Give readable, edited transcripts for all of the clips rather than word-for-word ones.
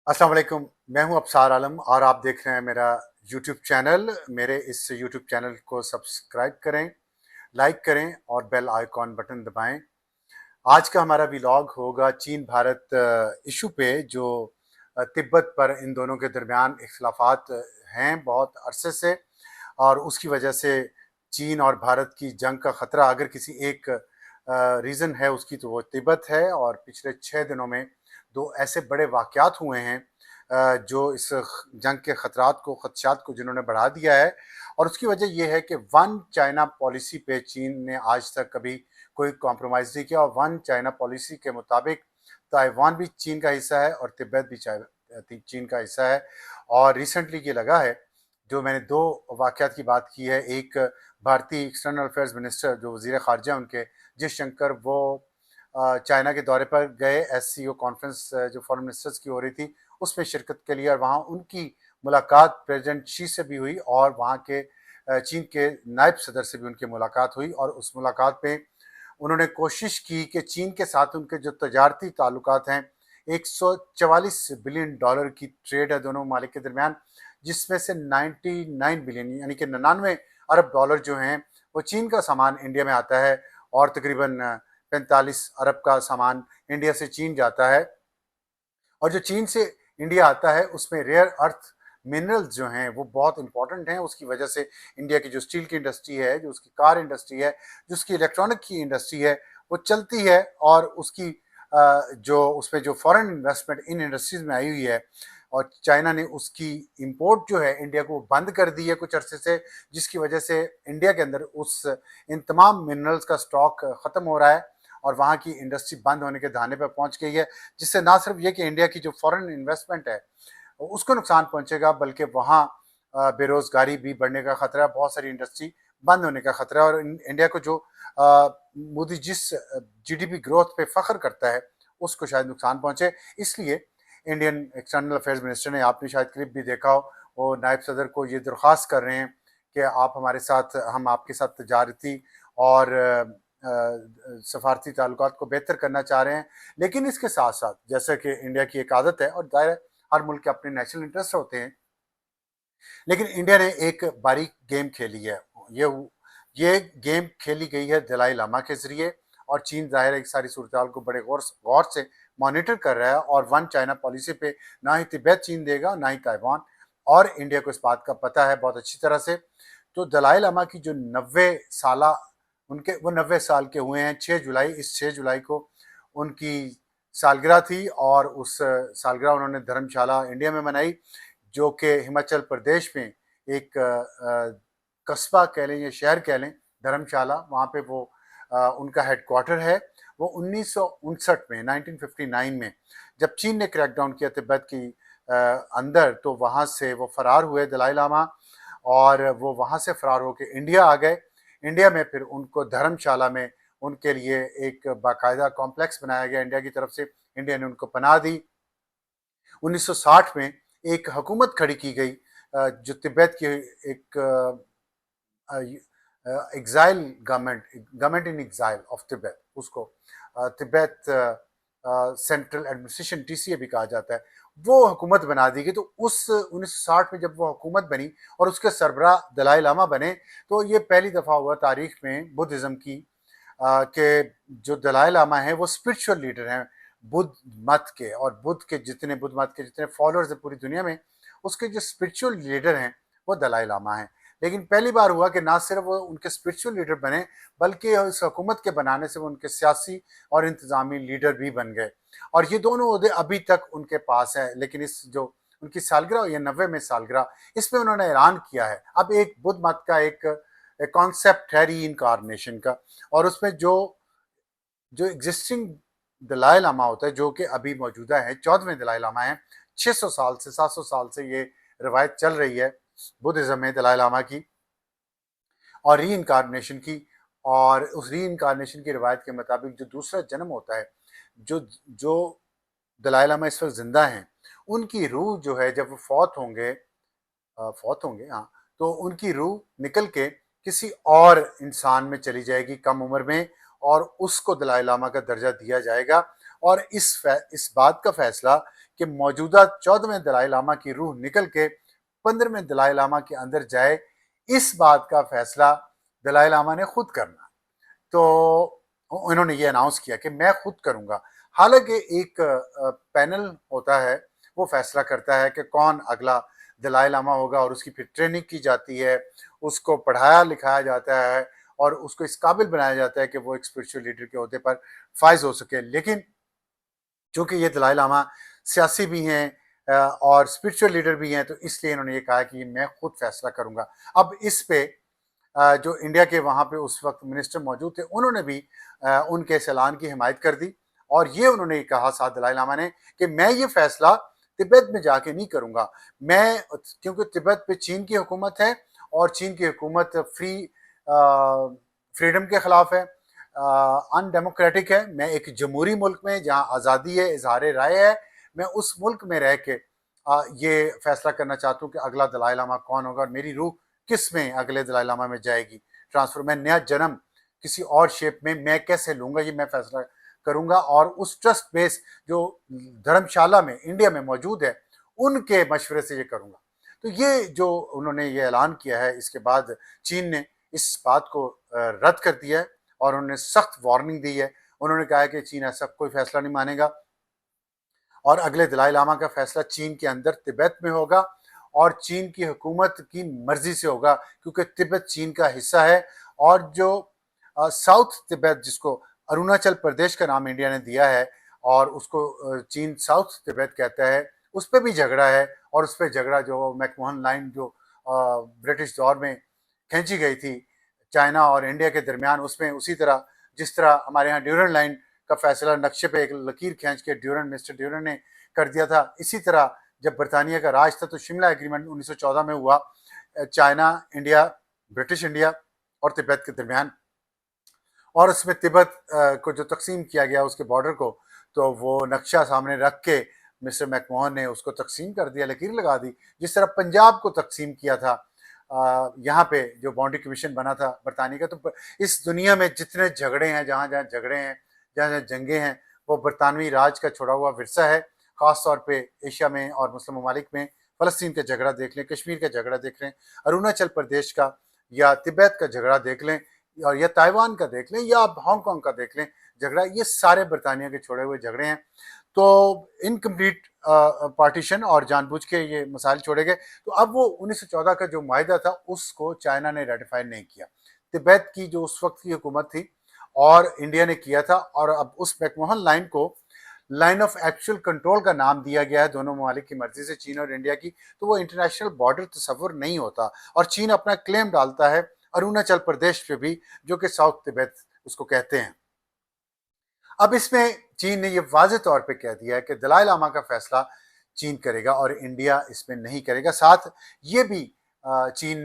अस्सलाम वालेकुम। मैं हूं अबसार आलम और आप देख रहे हैं मेरा यूट्यूब चैनल। मेरे इस यूट्यूब चैनल को सब्सक्राइब करें, लाइक करें और बेल आइकॉन बटन दबाएं। आज का हमारा व्लॉग होगा चीन भारत इशू पे, जो तिब्बत पर इन दोनों के दरमियान इख्तिलाफात हैं बहुत अरसे से, और उसकी वजह से चीन और भारत की जंग का ख़तरा अगर किसी एक रीज़न है उसकी, तो वो तिब्बत है। और पिछले 6 दिनों में दो ऐसे बड़े वाक़यात हुए हैं जो इस जंग के ख़तरात को खदशात को जिन्होंने बढ़ा दिया है। और उसकी वजह ये है कि वन चाइना पॉलिसी पे चीन ने आज तक कभी कोई कॉम्प्रोमाइज़ नहीं किया, और वन चाइना पॉलिसी के मुताबिक ताइवान भी चीन का हिस्सा है और तिब्बत भी चीन का हिस्सा है। और रिसेंटली ये लगा है, जो मैंने दो वाक़यात की बात की है, एक भारतीय एक्सटर्नल अफेयर्स मिनिस्टर जो वज़ीर ख़ारजा उनके जयशंकर, वो चाइना के दौरे पर गए। एससीओ कॉन्फ्रेंस जो फॉरेन मिनिस्टर्स की हो रही थी उसमें शिरकत के लिए, और वहाँ उनकी मुलाकात प्रेसिडेंट शी से भी हुई और वहाँ के चीन के नायब सदर से भी उनकी मुलाकात हुई। और उस मुलाकात में उन्होंने कोशिश की कि चीन के साथ उनके जो तजारती ताल्लुकात हैं, 144 बिलियन डॉलर की ट्रेड है दोनों ममालिक के दरमियान, जिसमें से 99 बिलियन यानी कि 99 अरब डॉलर जो हैं वो चीन का सामान इंडिया में आता है, और तकरीबन 45 अरब का सामान इंडिया से चीन जाता है। और जो चीन से इंडिया आता है उसमें रेयर अर्थ मिनरल्स जो हैं वो बहुत इंपॉर्टेंट हैं। उसकी वजह से इंडिया की जो स्टील की इंडस्ट्री है, जो उसकी कार इंडस्ट्री है, जो उसकी इलेक्ट्रॉनिक की इंडस्ट्री है, वो चलती है। और उसकी जो उसमें जो फॉरेन इन्वेस्टमेंट इन इंडस्ट्रीज में आई हुई है, और चाइना ने उसकी इंपोर्ट जो है इंडिया को बंद कर दी है कुछ अरसे से, जिसकी वजह से इंडिया के अंदर उस इन तमाम मिनरल्स का स्टॉक ख़त्म हो रहा है और वहाँ की इंडस्ट्री बंद होने के दहाने पर पहुँच गई है। जिससे ना सिर्फ ये कि इंडिया की जो फॉरेन इन्वेस्टमेंट है उसको नुकसान पहुंचेगा, बल्कि वहाँ बेरोजगारी भी बढ़ने का खतरा है, बहुत सारी इंडस्ट्री बंद होने का खतरा है। और इंडिया को जो मोदी जिस जीडीपी ग्रोथ पे फख्र करता है उसको शायद नुकसान पहुंचे। इसलिए इंडियन एक्सटर्नल अफेयर्स मिनिस्टर ने, आपने शायद क्लिप भी देखा हो, वो नायब सदर को ये दरख्वास्त कर रहे हैं कि आप हमारे साथ, हम आपके साथ तजारती और सफारती ताल्लुकात को बेहतर करना चाह रहे हैं। लेकिन इसके साथ साथ, जैसे कि इंडिया की एक आदत है, और दायरा हर मुल्क के अपने नेशनल इंटरेस्ट होते हैं, लेकिन इंडिया ने एक बारीक गेम खेली है। ये ये गेम खेली गई है दलाई लामा के जरिए, और चीन ज़ाहिर है एक सारी सूरत को बड़े गौर से मॉनिटर कर रहा है। और वन चाइना पॉलिसी पे ना ही तिब्बत चीन देगा, ना ही ताइवान। और इंडिया को इस बात का पता है बहुत अच्छी तरह से। तो दलाई लामा की जो 90 साल, उनके वो 90 साल के हुए हैं 6 जुलाई, इस 6 जुलाई को उनकी सालगिरह थी, और उस सालगिरह उन्होंने धर्मशाला इंडिया में मनाई, जो कि हिमाचल प्रदेश में एक कस्बा कह लें या शहर कह लें, धर्मशाला, वहाँ पे वो उनका हेडक्वार्टर है। वो 1959 में, 1959 में जब चीन ने क्रैकडाउन किया तिब्बत की अंदर, तो वहाँ से वो फरार हुए दलाई लामा, और वो वहाँ से फरार होकर इंडिया आ गए। इंडिया में फिर उनको धर्मशाला में उनके लिए एक बाकायदा कॉम्प्लेक्स बनाया गया इंडिया की तरफ से। इंडिया ने उनको पनाह दी। 1960 में एक हुकूमत खड़ी की गई, जो तिब्बत की एक exile government, government in exile of Tibet, उसको तिब्बत सेंट्रल एडमिनिस्ट्रेशन टीसीए भी कहा जाता है, वो हुकूमत बना दी गई। तो उस 1960 में जब वो हुकूमत बनी और उसके सरबरा दलाई लामा बने, तो ये पहली दफ़ा हुआ तारीख में बुद्धिज़्म की के जो दलाई लामा हैं वो स्पिरिचुअल लीडर हैं बुद्ध मत के, और बुद्ध मत के जितने फॉलोअर्स हैं पूरी दुनिया में, उसके जो स्पिरिचुअल लीडर हैं वो दलाई लामा हैं। लेकिन पहली बार हुआ कि ना सिर्फ वो उनके स्पिरिचुअल लीडर बने, बल्कि इस हुकूमत के बनाने से वो उनके सियासी और इंतजामी लीडर भी बन गए। और ये दोनों ओहदे अभी तक उनके पास है। लेकिन इस जो उनकी सालगिरह हुई है, 90वें सालगिरह, इसमें उन्होंने ऐलान किया है, अब एक बुद्ध मत का एक कॉन्सेप्ट है री इनकारनेशन का। और उसमें जो जो एग्जिस्टिंग दलाई लामा होता है, जो कि अभी मौजूदा है, 14वें दलाई लामा है, 600 साल से 700 साल से ये रवायत चल रही है बुद्धिज्म में दलाई लामा की और री इनकारनेशन की। और उस री इनकारनेशन की रवायत के मुताबिक जो दूसरा जन्म होता है, जो जो दलाई लामा इस वक्त जिंदा हैं, उनकी रूह जो है जब वो फौत होंगे, हाँ, तो उनकी रूह निकल के किसी और इंसान में चली जाएगी कम उम्र में, और उसको दलाई लामा का दर्जा दिया जाएगा। और इस बात का फैसला कि मौजूदा 14वें दलाई लामा की रूह निकल के 15वें दलाई लामा के अंदर जाए, इस बात का फैसला दलाई लामा ने खुद करना। तो इन्होंने ये अनाउंस किया कि मैं खुद करूंगा। हालांकि एक पैनल होता है, वो फैसला करता है कि कौन अगला दलाई लामा होगा और उसकी फिर ट्रेनिंग की जाती है, उसको पढ़ाया लिखाया जाता है और उसको इस काबिल बनाया जाता है कि वो एक स्पिरिचुअल लीडर के ओहदे पर फाइज हो सके। लेकिन चूंकि ये दलाई लामा सियासी भी हैं और स्पिरिचुअल लीडर भी हैं, तो इसलिए इन्होंने ये कहा कि मैं खुद फैसला करूंगा। अब इस पे जो इंडिया के वहाँ पे उस वक्त मिनिस्टर मौजूद थे, उन्होंने भी उनके इस ऐलान की हिमायत कर दी और ये उन्होंने कहा साथ दलाई लामा ने कि मैं ये फैसला तिब्बत में जाके नहीं करूंगा। मैं, क्योंकि तिब्बत पे चीन की हुकूमत है और चीन की हुकूमत फ्रीडम के खिलाफ है, अनडेमोक्रेटिक है। मैं एक जमहूरी मुल्क में जहाँ आज़ादी है, इजहार राय है, मैं उस मुल्क में रह के ये फैसला करना चाहता हूँ कि अगला दलाई लामा कौन होगा और मेरी रूह किस में अगले दलाई लामा में जाएगी ट्रांसफर। मैं नया जन्म किसी और शेप में मैं कैसे लूंगा, ये मैं फैसला करूंगा और उस ट्रस्ट बेस जो धर्मशाला में इंडिया में मौजूद है, उनके मशवरे से ये करूंगा। तो ये जो उन्होंने ये ऐलान किया है, इसके बाद चीन ने इस बात को रद्द कर दिया है और उन्होंने सख्त वार्निंग दी है। उन्होंने कहा है कि चीन ऐसा कोई फैसला नहीं मानेगा और अगले दलाई लामा का फैसला चीन के अंदर तिब्बत में होगा और चीन की हुकूमत की मर्जी से होगा, क्योंकि तिब्बत चीन का हिस्सा है। और जो साउथ तिब्बत, जिसको अरुणाचल प्रदेश का नाम इंडिया ने दिया है और उसको चीन साउथ तिब्बत कहता है, उस पर भी झगड़ा है। और उस पर झगड़ा जो मैकमोहन लाइन जो ब्रिटिश दौर में खींची गई थी चाइना और इंडिया के दरमियान, उसमें उसी तरह जिस तरह हमारे यहाँ ड्यूरन लाइन का फैसला नक्शे पे एक लकीर खींच के मिस्टर ड्यूरन ने कर दिया था, इसी तरह जब बरतानिया का राज था तो शिमला एग्रीमेंट 1914 में हुआ चाइना इंडिया, ब्रिटिश इंडिया और तिब्बत के दरमियान। और उसमें तिब्बत को जो तकसीम किया गया उसके बॉर्डर को, तो वो नक्शा सामने रख के मिस्टर मैकमोहन ने उसको तकसीम कर दिया, लकीर लगा दी। जिस तरह पंजाब को तकसीम किया था यहाँ पे जो बाउंड्री कमीशन बना था बरतानिया का। तो इस दुनिया में जितने झगड़े हैं, जहाँ जहाँ झगड़े हैं, जहाँ जहाँ जंगे हैं, वो बरतानवी राज का छोड़ा हुआ विरसा है। खास तौर पे एशिया में और मुस्लिम ममालिक में फ़लस्तीन का झगड़ा देख लें, कश्मीर का झगड़ा देख लें, अरुणाचल प्रदेश का या तिब्बत का झगड़ा देख लें, और या ताइवान का देख लें या आप हांगकांग का देख लें झगड़ा, ये सारे बरतानिया के छोड़े हुए झगड़े हैं। तो इनकम्प्लीट पार्टीशन और जानबूझ के ये मसाइल छोड़े गए। तो अब वो 1914 का जो माहिदा था उसको चाइना ने रेटिफाई नहीं किया। तिब्बत की जो उस वक्त की हुकूमत थी और इंडिया ने किया था, और अब उस मैकमोहन लाइन को लाइन ऑफ एक्चुअल कंट्रोल का नाम दिया गया है दोनों ममालिक की मर्जी से, चीन और इंडिया की। तो वो इंटरनेशनल बॉर्डर तस्वुर नहीं होता और चीन अपना क्लेम डालता है अरुणाचल प्रदेश पे भी, जो कि साउथ तिब्बत उसको कहते हैं। अब इसमें चीन ने ये वाज़ेह तौर पे कह दिया है कि दलाई लामा का फैसला चीन करेगा और इंडिया इसमें नहीं करेगा। साथ ये भी चीन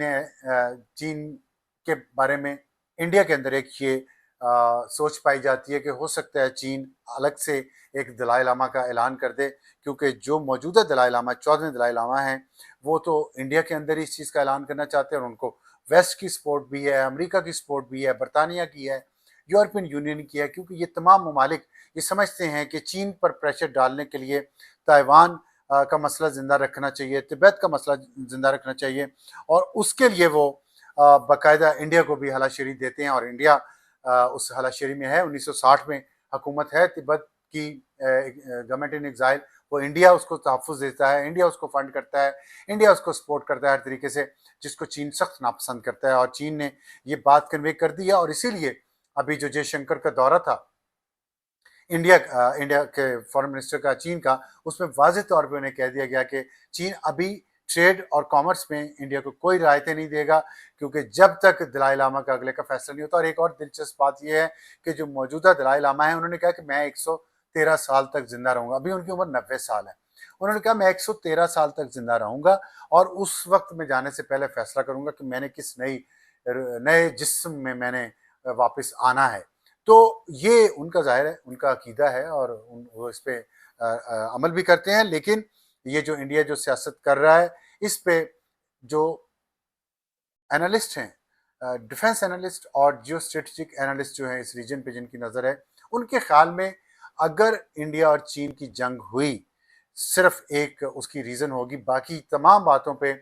के बारे में इंडिया के अंदर एक ये सोच पाई जाती है कि हो सकता है चीन अलग से एक दलाई लामा का ऐलान कर दे, क्योंकि जो मौजूदा दलाई लामा 14वें दलाई लामा हैं, वो तो इंडिया के अंदर इस चीज़ का ऐलान करना चाहते हैं और उनको वेस्ट की सपोर्ट भी है, अमेरिका की सपोर्ट भी है, बरतानिया की है, यूरोपियन यूनियन की है, क्योंकि ये तमाम ममालिक ये समझते हैं कि चीन पर प्रेशर डालने के लिए ताइवान का मसला ज़िंदा रखना चाहिए, तिब्बत का मसला ज़िंदा रखना चाहिए और उसके लिए वो बाकायदा इंडिया को भी हलाशेरी देते हैं। और इंडिया उस हलाशेरी में है। 1960 में हुकूमत है तिब्बत की, गवर्नमेंट इन एग्जाइल, वो इंडिया उसको तहफ़्फ़ुज़ देता है, इंडिया उसको फंड करता है, इंडिया उसको सपोर्ट करता है हर तरीके से, जिसको चीन सख्त नापसंद करता है। और चीन ने ये बात कन्वे कर दी है और इसीलिए अभी जो जयशंकर का दौरा था इंडिया के फॉरेन मिनिस्टर का चीन का, उसमें वाज़ेह तौर पे उन्हें कह दिया गया कि चीन अभी ट्रेड और कॉमर्स में इंडिया को कोई रियायतें नहीं देगा, क्योंकि जब तक दलाई लामा का अगले का फैसला नहीं होता। और एक और दिलचस्प बात यह है कि जो मौजूदा दलाई लामा है, उन्होंने कहा कि मैं 113 साल तक जिंदा रहूंगा। अभी उनकी उम्र 90 साल है। उन्होंने कहा मैं 113 साल तक जिंदा रहूंगा और उस वक्त में जाने से पहले फैसला करूंगा कि मैंने किस नए जिस्म में मैंने वापस आना है। तो ये उनका ज़ाहिर है, उनका अकीदा है और वो इस पे अमल भी करते हैं। लेकिन ये जो इंडिया जो सियासत कर रहा है, इस पे जो एनालिस्ट हैं, डिफेंस एनालिस्ट और जियो स्ट्रेटेजिक एनालिस्ट जो हैं इस रीजन पे जिनकी नज़र है, उनके ख्याल में अगर इंडिया और चीन की जंग हुई सिर्फ एक उसकी रीज़न होगी, बाकी तमाम बातों पे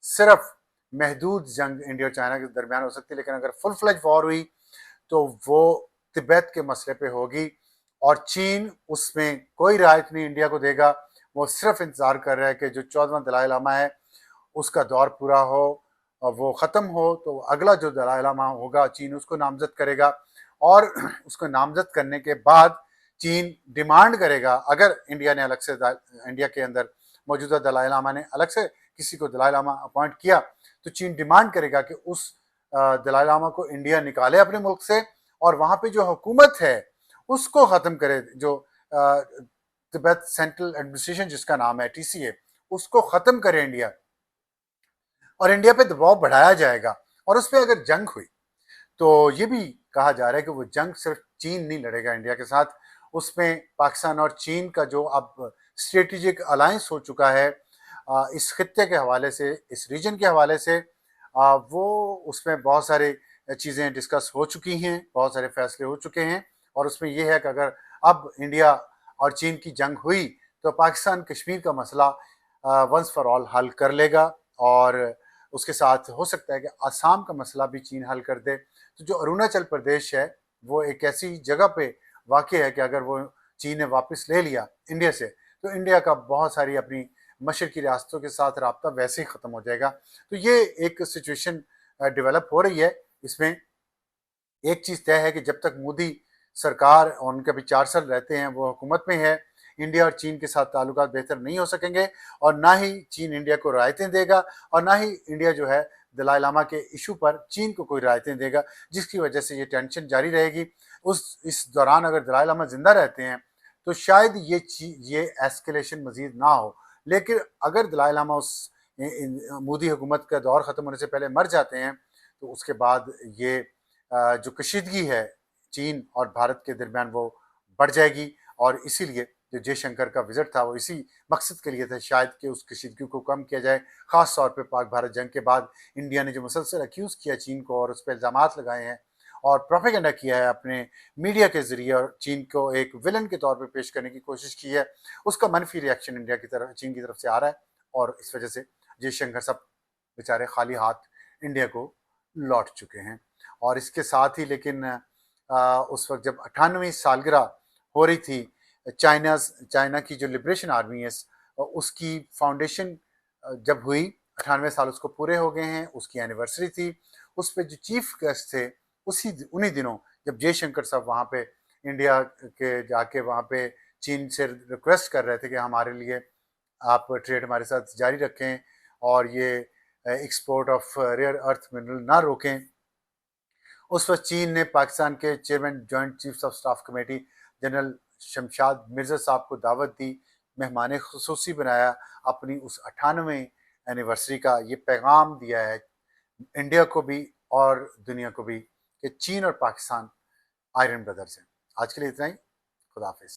सिर्फ महदूद जंग इंडिया और चाइना के दरमियान हो सकती है। लेकिन अगर फुल फ्लेज वॉर हुई तो वो तिब्बत के मसले पे होगी और चीन उसमें कोई रियायत नहीं इंडिया को देगा। वो सिर्फ इंतजार कर रहा है कि जो 14वां दलाई लामा है उसका दौर पूरा हो और वो ख़त्म हो, तो अगला जो दलाई लामा होगा चीन उसको नामजद करेगा और उसको नामजद करने के बाद चीन डिमांड करेगा, अगर इंडिया ने अलग से इंडिया के अंदर मौजूदा दलाई लामा ने अलग से किसी को दलाई लामा अपॉइंट किया तो चीन डिमांड करेगा कि उस दलाई लामा को इंडिया निकाले अपने मुल्क से और वहां पे जो हुकूमत है उसको खत्म करे, जो तिब्बत सेंट्रल एडमिनिस्ट्रेशन जिसका नाम है TCA, उसको खत्म करे इंडिया और इंडिया पे दबाव बढ़ाया जाएगा। और उस पर अगर जंग हुई तो ये भी कहा जा रहा है कि वो जंग सिर्फ चीन नहीं लड़ेगा इंडिया के साथ, उसमें पाकिस्तान और चीन का जो अब स्ट्रेटेजिक अलायंस हो चुका है इस खित्ते के हवाले से, इस रीजन के हवाले से, वो उसमें बहुत सारे चीज़ें डिस्कस हो चुकी हैं, बहुत सारे फैसले हो चुके हैं और उसमें यह है कि अगर अब इंडिया और चीन की जंग हुई तो पाकिस्तान कश्मीर का मसला वंस फॉर ऑल हल कर लेगा और उसके साथ हो सकता है कि आसाम का मसला भी चीन हल कर दे। तो जो अरुणाचल प्रदेश है वो एक ऐसी जगह पे वाक़ है कि अगर वो चीन ने वापस ले लिया इंडिया से तो इंडिया का बहुत सारी अपनी मशरकी रियासतों के साथ राब्ता वैसे ही ख़त्म हो जाएगा। तो ये एक सिचुएशन डेवलप हो रही है। इसमें एक चीज़ तय है कि जब तक मोदी सरकार और उनके अभी 4 साल रहते हैं वो हुकूमत में है, इंडिया और चीन के साथ ताल्लुकात बेहतर नहीं हो सकेंगे और ना ही चीन इंडिया को रियायतें देगा और ना ही इंडिया जो है दलाई लामा के इशू पर चीन को कोई रियायतें देगा, जिसकी वजह से ये टेंशन जारी रहेगी। इस दौरान अगर दलाई लामा जिंदा रहते हैं तो शायद ये एस्केलेशन मजीद ना हो, लेकिन अगर दलाई लामा उस मोदी हुकूमत का दौर ख़त्म होने से पहले मर जाते हैं तो उसके बाद ये जो कशीदगी है चीन और भारत के दरमियान वो बढ़ जाएगी और इसीलिए जो जयशंकर का विजिट था वो इसी मकसद के लिए था शायद कि उस कशीदगी को कम किया जाए। ख़ास तौर पे पाक भारत जंग के बाद इंडिया ने जो मुसलसल अक्यूज़ किया चीन को और उस पर इल्ज़ाम लगाए हैं और प्रोपेगेंडा किया है अपने मीडिया के ज़रिए और चीन को एक विलन के तौर पर पेश करने की कोशिश की है, उसका मनफी रिएक्शन इंडिया की तरफ चीन की तरफ से आ रहा है और इस वजह से जयशंकर सब बेचारे खाली हाथ इंडिया को लौट चुके हैं। और इसके साथ ही लेकिन उस वक्त जब 98वीं सालगिरह हो रही थी चाइना की जो लिबरेशन आर्मी है उसकी फाउंडेशन जब हुई, 98 साल उसको पूरे हो गए हैं, उसकी एनिवर्सरी थी। उस पर जो चीफ गेस्ट थे उन्हीं दिनों जब जयशंकर साहब वहाँ पे इंडिया के जाके वहाँ पे चीन से रिक्वेस्ट कर रहे थे कि हमारे लिए आप ट्रेड हमारे साथ जारी रखें और ये export of rare earth mineral ना रोकें, उस वक्त चीन ने पाकिस्तान के chairman joint chiefs of staff committee general Shamshad Mirza साहब को दावत दी, मेहमान खुसूसी बनाया, अपनी उस 98वें एनिवर्सरी का ये पैगाम दिया है इंडिया को भी और दुनिया को भी कि चीन और पाकिस्तान आयरन ब्रदर्स हैं। आज के लिए इतना ही। खुदा हाफिज़।